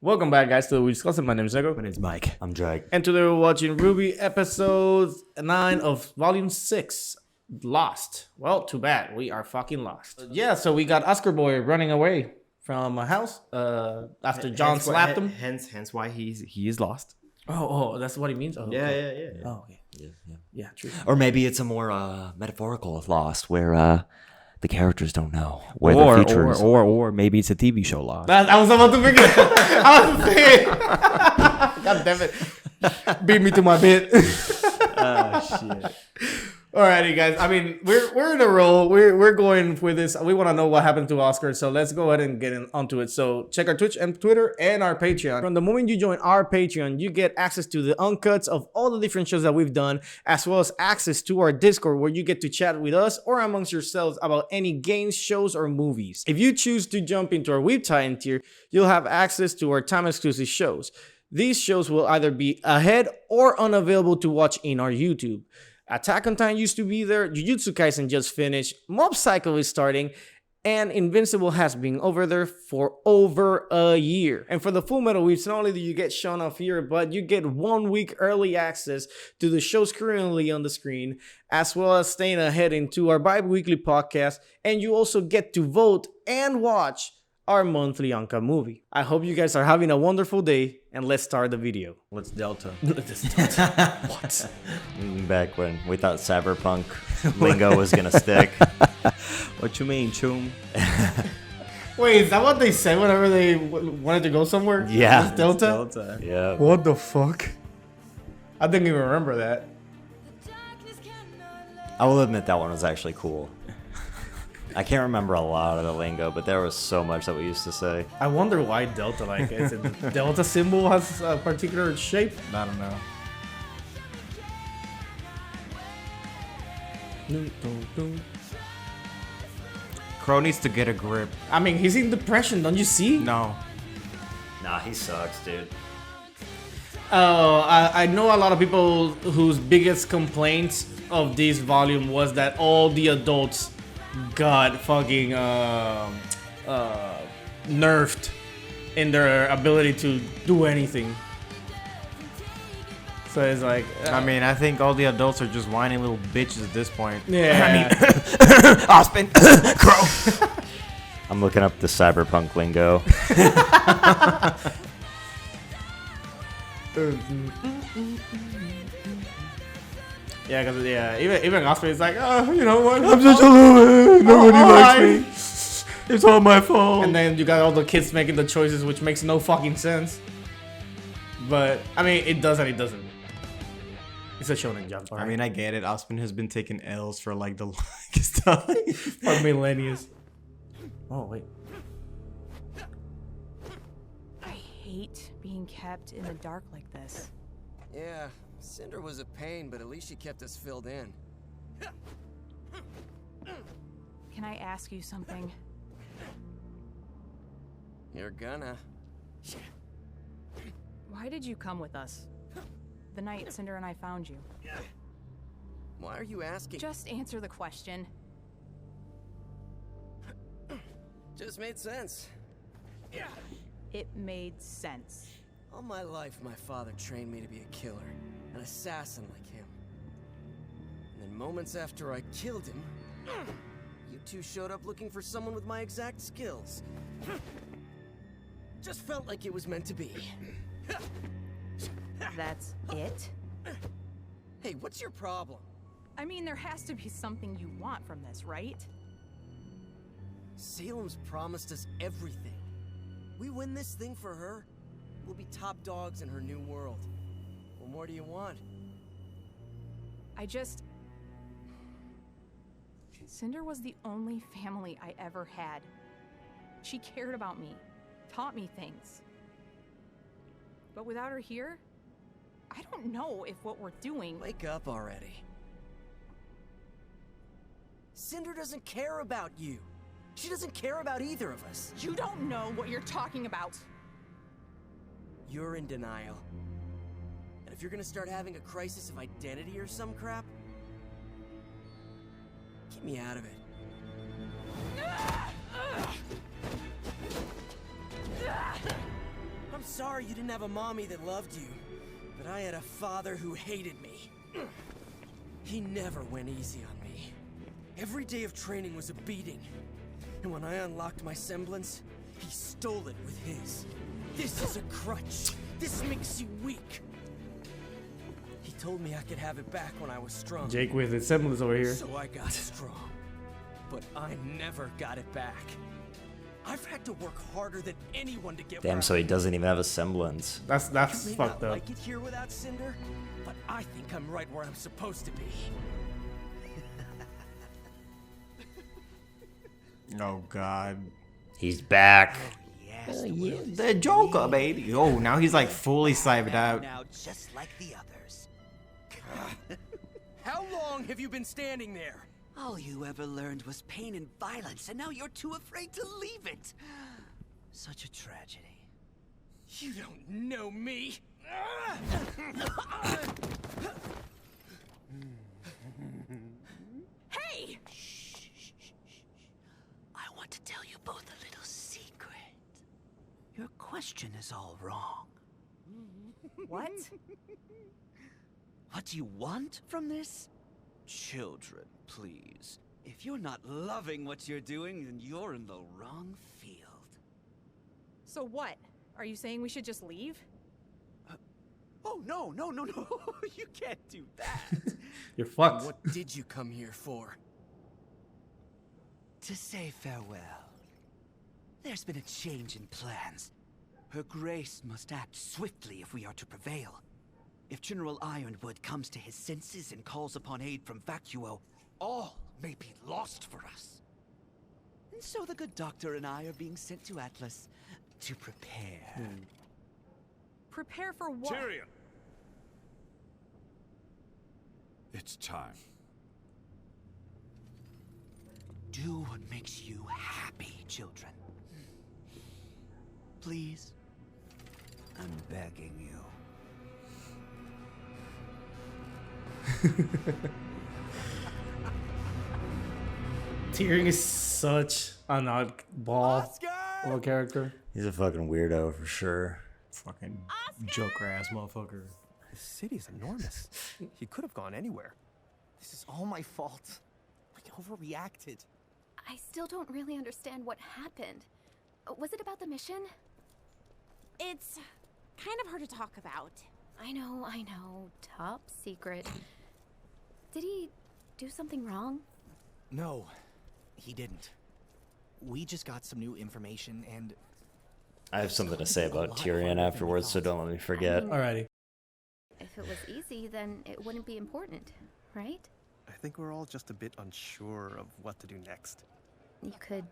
Welcome back, guys, to the Weebs Closet. My name is Nekko. My name's Mike. I'm Drake. And today we're watching RWBY episode 9 of volume 6. Lost. Well, too bad. We are fucking lost. Yeah, so we got Oscar Boy running away from a house after John slapped him. Hence why he is lost. Oh, that's what he means? Oh, okay. Yeah. Oh, okay. Yeah, true. Or maybe it's a more metaphorical lost where the characters don't know where the future is. Or maybe it's a TV show lost. I was about to figure I was saying. God damn it. Beat me to my bit. Oh, shit. Alrighty, guys. I mean, we're in a roll. We're going with this. We want to know what happened to Oscar, so let's go ahead and get onto it. So check our Twitch and Twitter and our Patreon. From the moment you join our Patreon, you get access to the uncuts of all the different shows that we've done, as well as access to our Discord, where you get to chat with us or amongst yourselves about any games, shows, or movies. If you choose to jump into our Weeb Titan tier, you'll have access to our time-exclusive shows. These shows will either be ahead or unavailable to watch in our YouTube. Attack on Titan used to be there, Jujutsu Kaisen just finished, Mob Psycho is starting, and Invincible has been over there for over a year. And for the Full Metal Weebs, not only do you get shown off here, but you get 1 week early access to the shows currently on the screen, as well as staying ahead into our bi-weekly podcast, and you also get to vote and watch our monthly Anka movie. I hope you guys are having a wonderful day, and let's start the video. What's Delta? What? Back when we thought cyberpunk lingo was gonna stick. What you mean, Choom? Wait, is that what they said whenever they wanted to go somewhere? Yeah. It's Delta? Delta. Yeah. What the fuck? I didn't even remember that. I will admit that one was actually cool. I can't remember a lot of the lingo, but there was so much that we used to say. I wonder why Delta, like, is it the Delta symbol has a particular shape? I don't know. Crow needs to get a grip. I mean, he's in depression, don't you see? No. Nah, he sucks, dude. I know a lot of people whose biggest complaints of this volume was that all the adults got fucking nerfed in their ability to do anything. So it's like, I mean, I think all the adults are just whiny little bitches at this point. yeah. Ospen, Crow. I'm looking up the cyberpunk lingo. Yeah, because even Oscar is like, oh, you know what? I'm just a little. Nobody likes me. It's all my fault. And then you got all the kids making the choices, which makes no fucking sense. But I mean, it does and it doesn't. It's a shonen jump. I mean, I get it. Ospen has been taking L's for like the longest time. For millennia. Oh wait. I hate being kept in the dark like this. Yeah, Cinder was a pain, but at least she kept us filled in. Can I ask you something? You're gonna. Why did you come with us? The night Cinder and I found you. Why are you asking? Just answer the question. Just made sense. It made sense. All my life, my father trained me to be a killer, an assassin like him. And then moments after I killed him, you two showed up looking for someone with my exact skills. Just felt like it was meant to be. That's it? Hey, what's your problem? I mean, there has to be something you want from this, right? Salem's promised us everything. We win this thing for her, we'll be top dogs in her new world. What more do you want? Cinder was the only family I ever had. She cared about me, taught me things. But without her here, I don't know if what we're doing... Wake up already. Cinder doesn't care about you. She doesn't care about either of us. You don't know what you're talking about. You're in denial. And if you're gonna start having a crisis of identity or some crap, get me out of it. sorry you didn't have a mommy that loved you, but I had a father who hated me. He never went easy on me. Every day of training was a beating. And when I unlocked my semblance, he stole it with his. This is a crutch. This makes you weak. He told me I could have it back when I was strong. Jake with his semblance over here. So I got strong. But I never got it back. I've had to work harder than anyone to get. Damn, so he doesn't even have a semblance. That's You may fucked not up. like it here without Cinder, but I think I'm right where I'm supposed to be. Oh God. He's back. Yes, Yeah, the Joker, baby. Oh, now he's like fully cybered out. now just like the others. How long have you been standing there? All you ever learned was pain and violence, and now you're too afraid to leave it. Such a tragedy. You don't know me. Hey! I want to tell you both a little secret. Your question is all wrong. What? What do you want from this? Children, please. If you're not loving what you're doing, then you're in the wrong field. So what? Are you saying we should just leave? Oh, no. You can't do that. You're fucked. What did you come here for? To say farewell. There's been a change in plans. Her Grace must act swiftly if we are to prevail. If General Ironwood comes to his senses and calls upon aid from Vacuo, all may be lost for us. And so the good doctor and I are being sent to Atlas to prepare. Prepare for what? Tyrion! It's time. Do what makes you happy, children. Please. I'm begging you. Tyrion is such an oddball of a character. He's a fucking weirdo for sure. Fucking Joker ass motherfucker. This city's enormous. He could have gone anywhere. This is all my fault. I overreacted. I still don't really understand what happened. Was it about the mission? It's kind of hard to talk about. I know. Top secret. Did he do something wrong? No, he didn't. We just got some new information and... I have something to say about Tyrion afterwards, so don't let me forget. Alrighty. If it was easy, then it wouldn't be important, right? I think we're all just a bit unsure of what to do next. You could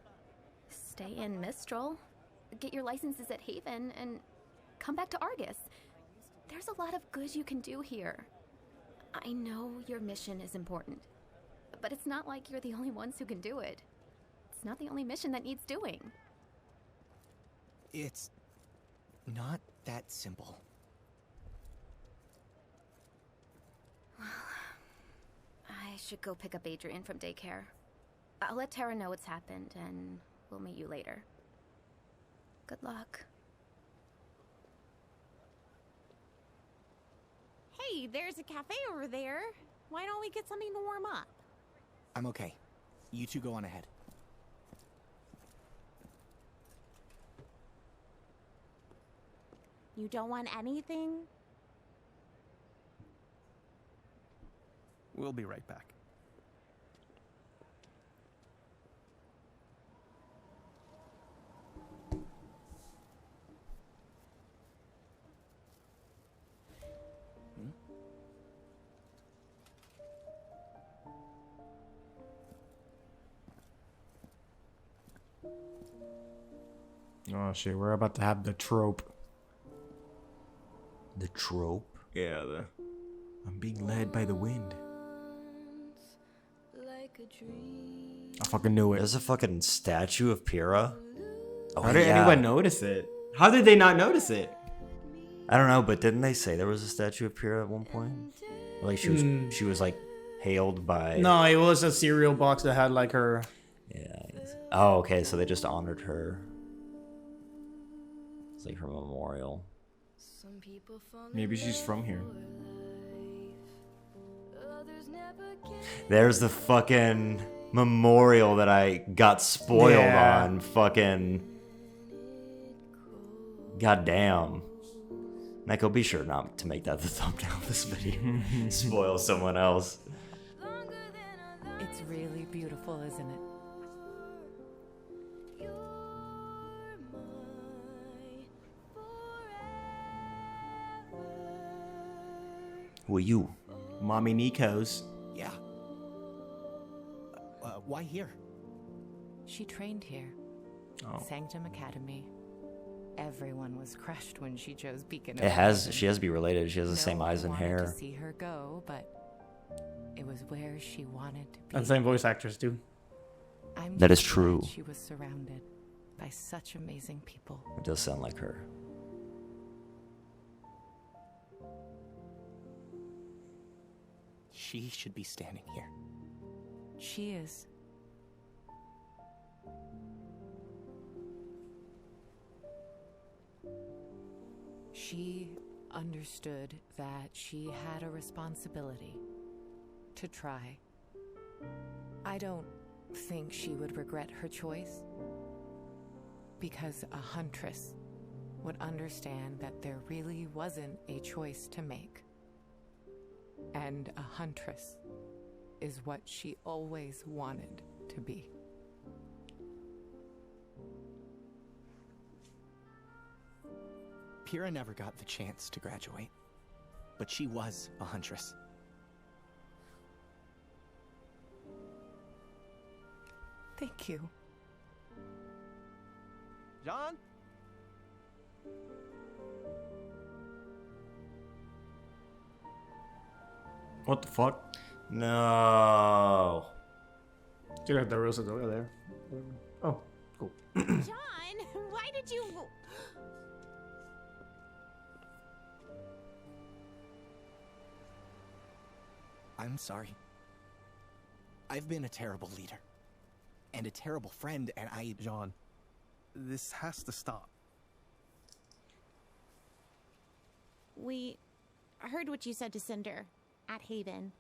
stay in Mistral, get your licenses at Haven, and come back to Argus. There's a lot of good you can do here. I know your mission is important, but it's not like you're the only ones who can do it. It's not the only mission that needs doing. It's not that simple. I should go pick up Adrian from daycare. I'll let Tara know what's happened, and we'll meet you later. Good luck. Hey, there's a cafe over there. Why don't we get something to warm up? I'm okay. You two go on ahead. You don't want anything? We'll be right back. Oh shit, we're about to have the trope. The trope? Yeah, I'm being led by the wind. I fucking knew it. There's a fucking statue of Pyrrha. Oh, How did yeah. anyone notice it? How did they not notice it? I don't know, but didn't they say there was a statue of Pyrrha at one point? Like she was like hailed by. No, it was a cereal box that had like her. Yeah. Oh, okay. So they just honored her. It's like her memorial. Maybe she's from here. There's the fucking memorial that I got spoiled on. Fucking. Goddamn. Nekko, be sure not to make that the thumbnail of this video. Spoil someone else. It's really beautiful, isn't it? Who are you? Mommy Nico's. Yeah. Why here? She trained here. Oh. Sanctum Academy. Everyone was crushed when she chose Beacon. It has. She has to be related. She has the No same one eyes and wanted hair. To see her go, but it was where she wanted to be. And same voice actress too. That is just true. glad she was surrounded by such amazing people. It does sound like her. She should be standing here. She is. She understood that she had a responsibility to try. I don't think she would regret her choice, because a huntress would understand that there really wasn't a choice to make. And a huntress is what she always wanted to be. Pyrrha never got the chance to graduate, but she was a huntress. Thank you. John? What the fuck? No. Dude, have the roses over there. Oh, cool. John, why did you... I'm sorry. I've been a terrible leader. And a terrible friend, and I... John, this has to stop. We heard what you said to Cinder at Haven.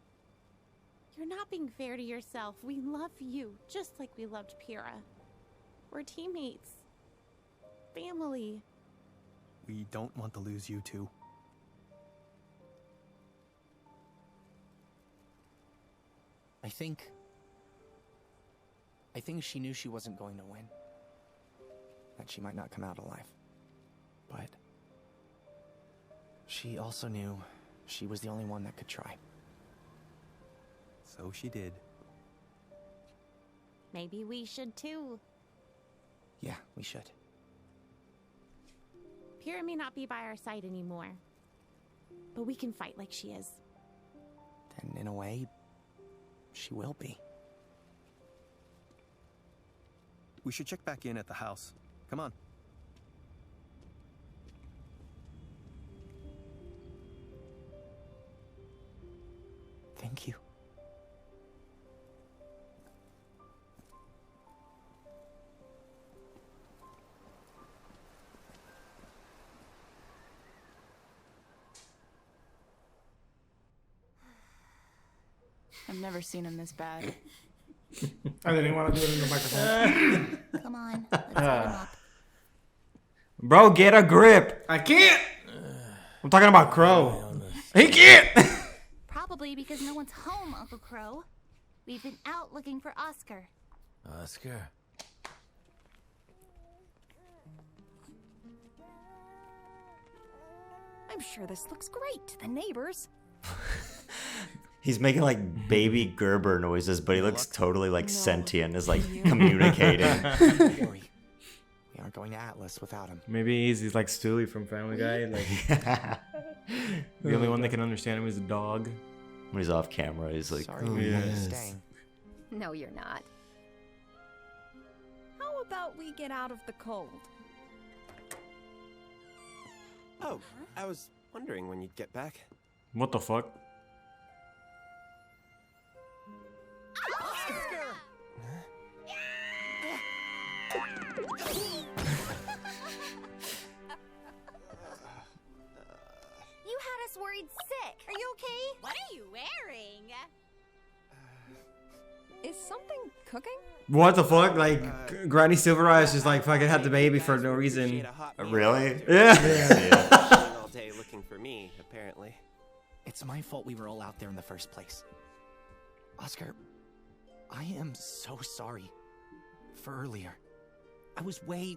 You're not being fair to yourself. We love you, just like we loved Pyrrha. We're teammates. Family. We don't want to lose you two. I think she knew she wasn't going to win. That she might not come out alive. But she also knew she was the only one that could try. So she did. Maybe we should too. Yeah, we should. Pyrrha may not be by our side anymore, but we can fight like she is. And in a way, she will be. We should check back in at the house. Come on. Thank you. I've never seen him this bad. I didn't want to do it in the microphone. Come on, let's get him up. Bro, get a grip. I can't. I'm talking about Crow. He can't. Probably because no one's home, Uncle Crow. We've been out looking for Oscar. Oscar? I'm sure this looks great to the neighbors. He's making like baby Gerber noises, but he looks totally like sentient, is like communicating. Don't worry. We aren't going to Atlas without him. Maybe he's like Stewie from Family Guy. Like the only one that can understand him is a dog. When he's off camera, he's like, Sorry, oh, we're yes. staying. No, you're not. How about we get out of the cold? Oh, I was wondering when you'd get back. What the fuck? worried sick. Are you okay? What are you wearing? Is something cooking? What the fuck? Like, Granny Silver Eyes just like fucking had the baby for no reason. Really? Yeah. All day looking for me, apparently. It's my fault we were all out there in the first place. Oscar, I am so sorry for earlier. I was way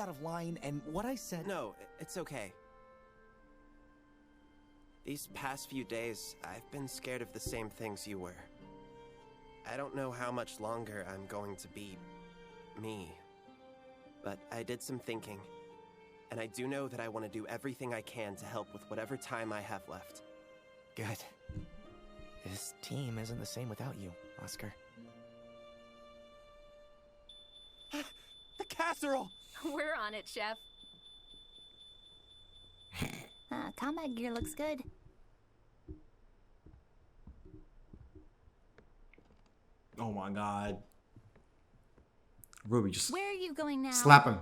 out of line, and what I said... No, it's okay. These past few days, I've been scared of the same things you were. I don't know how much longer I'm going to be me, but I did some thinking, and I do know that I want to do everything I can to help with whatever time I have left. Good. This team isn't the same without you, Oscar. The casserole! We're on it, Chef. Combat gear looks good. Oh my god. Ruby, just Where are you going now? slap him.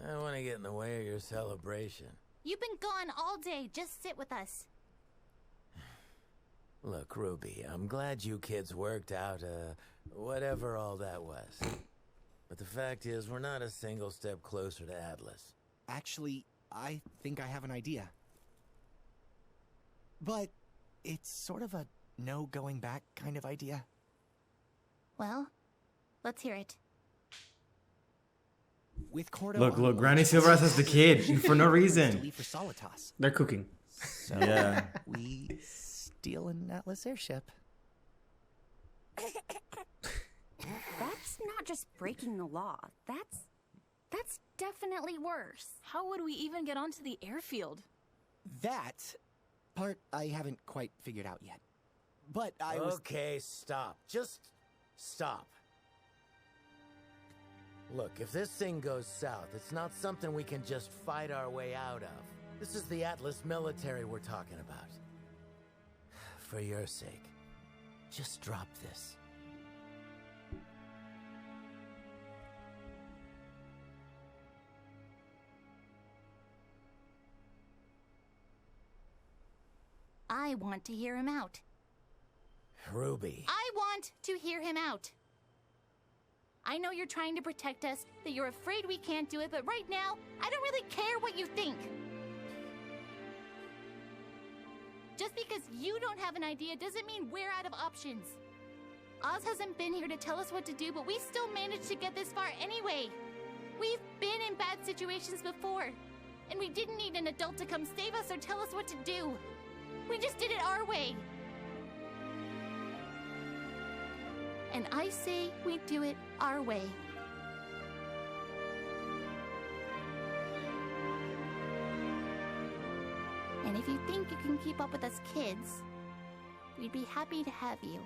I don't want to get in the way of your celebration. You've been gone all day. Just sit with us. Look, Ruby, I'm glad you kids worked out, whatever all that was. But the fact is, we're not a single step closer to Atlas. Actually, I think I have an idea. But it's sort of a no going back kind of idea. Well, let's hear it. With Cordo Look, Granny Silver Eyes has the kid for no reason. leave for Solitas. They're cooking. So Yeah. we steal an Atlas airship. That's not just breaking the law. That's definitely worse. How would we even get onto the airfield? That part I haven't quite figured out yet. But I was... Okay, stop. Just stop. Look, if this thing goes south, it's not something we can just fight our way out of. This is the Atlas military we're talking about. For your sake, just drop this. I want to hear him out. Ruby. I want to hear him out. I know you're trying to protect us, that you're afraid we can't do it, but right now, I don't really care what you think. Just because you don't have an idea doesn't mean we're out of options. Oz hasn't been here to tell us what to do, but we still managed to get this far anyway. We've been in bad situations before, and we didn't need an adult to come save us or tell us what to do. We just did it our way. And I say we do it our way. And if you think you can keep up with us kids, we'd be happy to have you.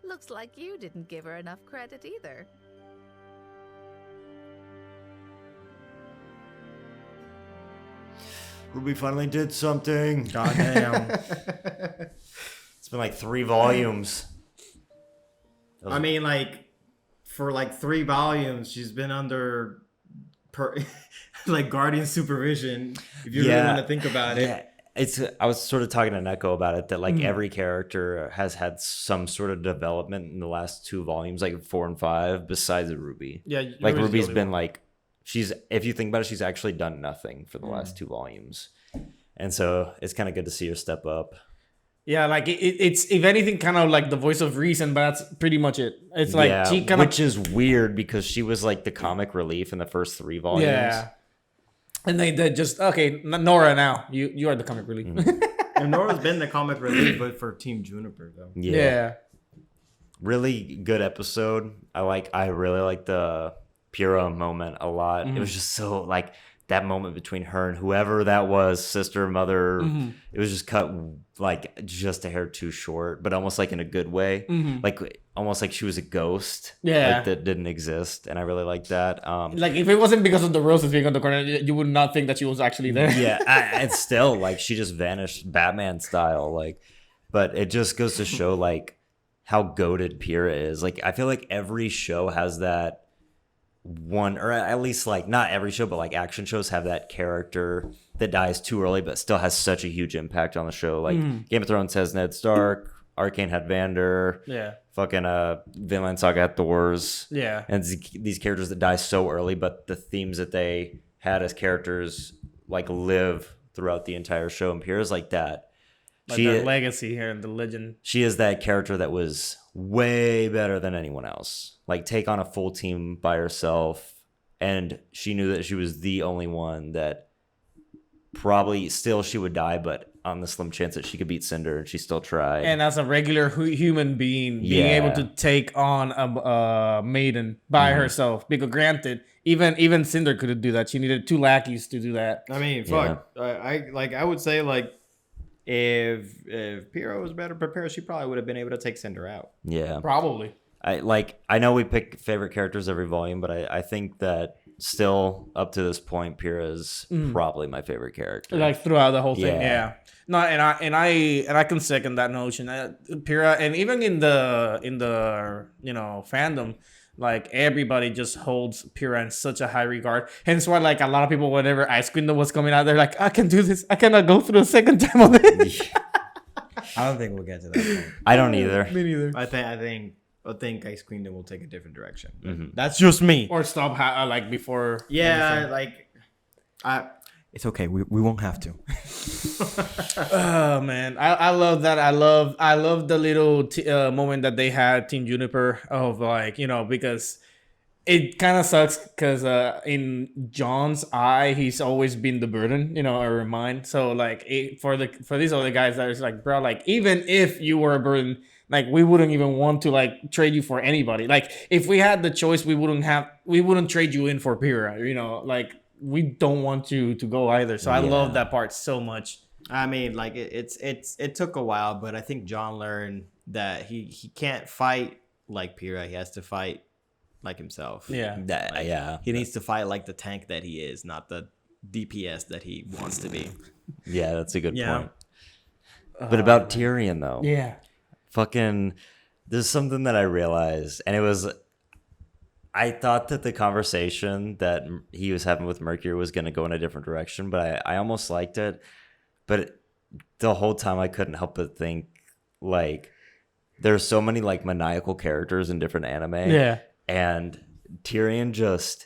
Looks like you didn't give her enough credit either. Ruby finally did something. Goddamn. It's been like 3 volumes. I mean, like, for like 3 volumes, she's been under like guardian supervision. If you really want to think about it. I was sort of talking to Nekko about it, that like every character has had some sort of development in the last 2 volumes, like 4 and 5, besides Ruby. Yeah, like Ruby's been like, if you think about it, she's actually done nothing for the last 2 volumes. And so it's kind of good to see her step up. Yeah, like it's if anything kind of like the voice of reason, but that's pretty much it. It's like she kind of, which is weird because she was like the comic relief in the first 3 volumes. Yeah. And they just, okay, Nora, now you are the comic relief. And Nora's been the comic relief, but for Team Juniper though. Yeah. Really good episode. I really like the Pyrrha moment a lot. It was just so like that moment between her and whoever that was, sister, mother. It was just cut like just a hair too short, but almost like in a good way. Like almost like she was a ghost. Yeah. Like that didn't exist. And I really like that. Like if it wasn't because of the roses being on the corner, you would not think that she was actually there. Yeah. It's still like she just vanished Batman style. Like, but it just goes to show like how goated Pyrrha is. Like I feel like every show has that one, or at least like not every show, but like action shows have that character that dies too early, but still has such a huge impact on the show. Like Game of Thrones has Ned Stark, Arcane had Vander, fucking Vinland Saga had Thors, and these characters that die so early, but the themes that they had as characters like live throughout the entire show. And Pyrrha's like that. Like the legacy here and the legend. She is that character that was way better than anyone else. Like take on a full team by herself, and she knew that she was the only one that probably still she would die, but on the slim chance that she could beat Cinder, and she still tried. And as a regular human being, being able to take on a maiden by herself, because granted, even Cinder couldn't do that. She needed 2 lackeys to do that. I mean, fuck. I would say like if Pyrrha was better prepared, she probably would have been able to take Cinder out. Yeah, probably. I know we pick favorite characters every volume, but I think that still up to this point, Pyrrha's probably my favorite character. Like throughout the whole thing, yeah. No, and I can second that notion. Pyrrha, and even in the fandom, like everybody just holds Pyrrha in such a high regard. Hence why like a lot of people, whenever Ice Queen was coming out, they're like, I can do this. I cannot go through a second time on it. I don't think we'll get to that point. I don't either. Me neither. I think Ice Queendom will take a different direction. That's just me. Or stop like before. Yeah, it's okay. We won't have to. Oh man, I love that. I love the little moment that they had Team Juniper of like, because it kind of sucks because in John's eye he's always been the burden, or mine. So like for these other guys that is like, bro, like even if you were a burden, like we wouldn't even want to like trade you for anybody. Like if we had the choice, we wouldn't trade you in for Pyrrha. Like we don't want you to go either. So I love that part so much. I mean, like it took a while, but I think John learned that he can't fight like Pyrrha. He has to fight like himself. Yeah. He needs to fight like the tank that he is, not the DPS that he wants to be. Yeah, that's a good point. But about Tyrion though. Yeah. Fucking, there's something that I realized, and it was, I thought that the conversation that he was having with Mercury was going to go in a different direction, but I almost liked it. But the whole time I couldn't help but think, like, there's so many, like, maniacal characters in different anime. Yeah. And Tyrion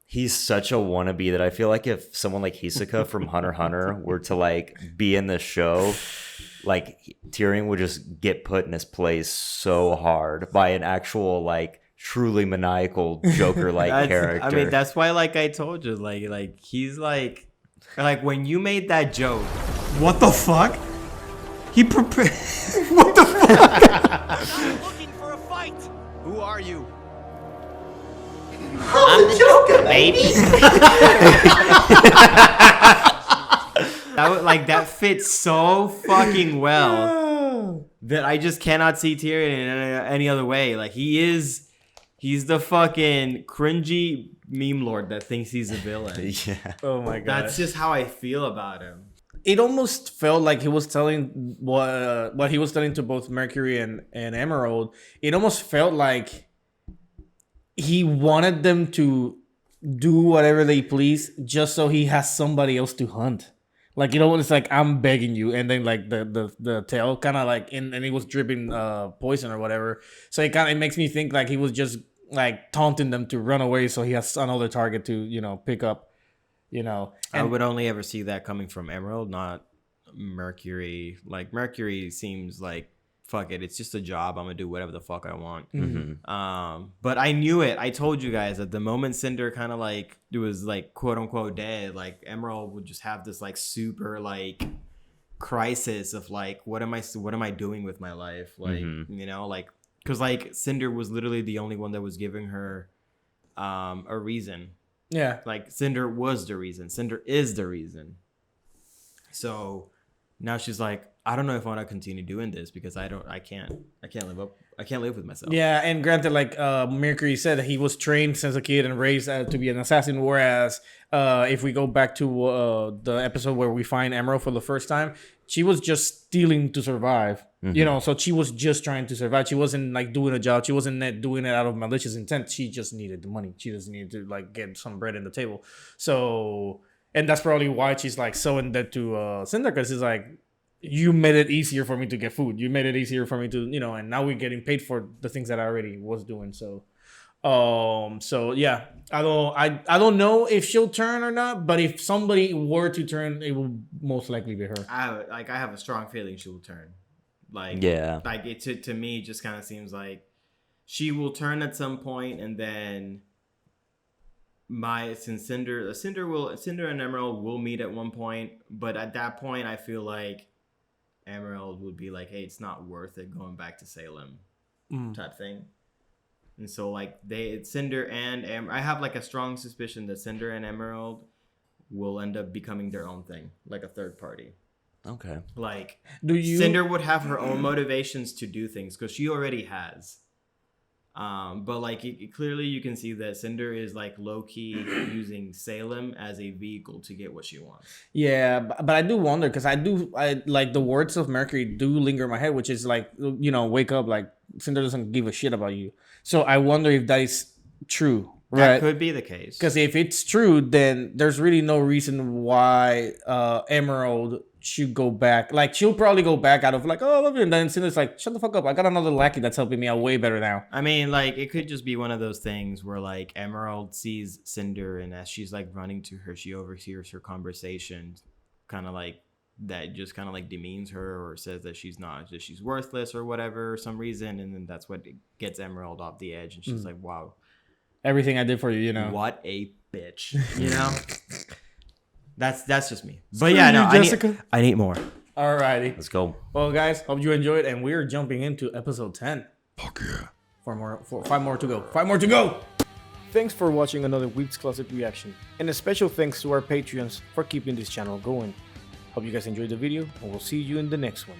he's such a wannabe that I feel like if someone like Hisoka from Hunter x Hunter were to, like, be in this show, like, Tyrion would just get put in his place so hard by an actual, like, truly maniacal Joker-like character. I mean, that's why, like, I told you, like he's like when you made that joke, what the fuck? He prepared. What the fuck? I'm looking for a fight. Who are you? I'm the Joker, baby. That fits so fucking well that I just cannot see Tyrion in any other way. Like he's the fucking cringy meme lord that thinks he's a villain. Yeah. Oh my god. That's just how I feel about him. It almost felt like he was telling what he was telling to both Mercury and Emerald. It almost felt like he wanted them to do whatever they please just so he has somebody else to hunt. Like, it's like, I'm begging you. And then like the tail kind of like, and it was dripping poison or whatever. So it makes me think like he was just like taunting them to run away so he has another target to, pick up, And I would only ever see that coming from Emerald, not Mercury. Like Mercury seems like, fuck it, it's just a job. I'm gonna do whatever the fuck I want. Mm-hmm. But I knew it. I told you guys that the moment Cinder kind of like it was like quote unquote dead, like Emerald would just have this like super like crisis of like what am I doing with my life? Like like because like Cinder was literally the only one that was giving her a reason. Yeah, like Cinder was the reason. Cinder is the reason. So now she's like, I don't know if I want to continue doing this because I can't live up I can't live with myself. Yeah, and granted, like Mercury said, he was trained since a kid and raised to be an assassin. Whereas if we go back to the episode where we find Meryll for the first time, she was just stealing to survive. You know, so she was just trying to survive. She wasn't like doing a job. She wasn't doing it out of malicious intent. She just needed the money. She just needed to like get some bread in the table. So, and that's probably why she's like so in debt to Cinder, because it's like, you made it easier for me to get food. You made it easier for me to, you know, and now we're getting paid for the things that I already was doing. So, so yeah, I don't know if she'll turn or not, but if somebody were to turn, it will most likely be her. I have a strong feeling she will turn. Like, yeah, like it to me just kind of seems like she will turn at some point, and then Cinder and Emerald will meet at one point, but at that point, I feel like Emerald would be like, "Hey, it's not worth it going back to Salem," type thing. And so like Cinder and I have like a strong suspicion that Cinder and Emerald will end up becoming their own thing, like a third party. Okay. Like, Cinder would have her own motivations to do things because she already has. But like clearly you can see that Cinder is like low-key using Salem as a vehicle to get what she wants. Yeah, but I do wonder, because I like the words of Mercury do linger in my head, which is like, you know, wake up, like Cinder doesn't give a shit about you. So I wonder if that is true. Right? That could be the case. Because if it's true, then there's really no reason why Emerald should go back. Like, she'll probably go back out of like, oh, I love you. And then Cinder's like, shut the fuck up. I got another lackey that's helping me out way better now. I mean, like, it could just be one of those things where like Emerald sees Cinder, and as she's like running to her, she overhears her conversation, kind of like that just kind of like demeans her or says that she's not, that she's worthless or whatever, some reason. And then that's what gets Emerald off the edge. And she's like, wow. Everything I did for you, you know. What a bitch, you know? That's just me. But yeah, no, I need more. Alrighty. Let's go. Well, guys, hope you enjoyed, and we're jumping into episode 10. Fuck yeah. 5 more to go. 5 more to go! Thanks for watching another Weebs Closet reaction, and a special thanks to our Patreons for keeping this channel going. Hope you guys enjoyed the video, and we'll see you in the next one.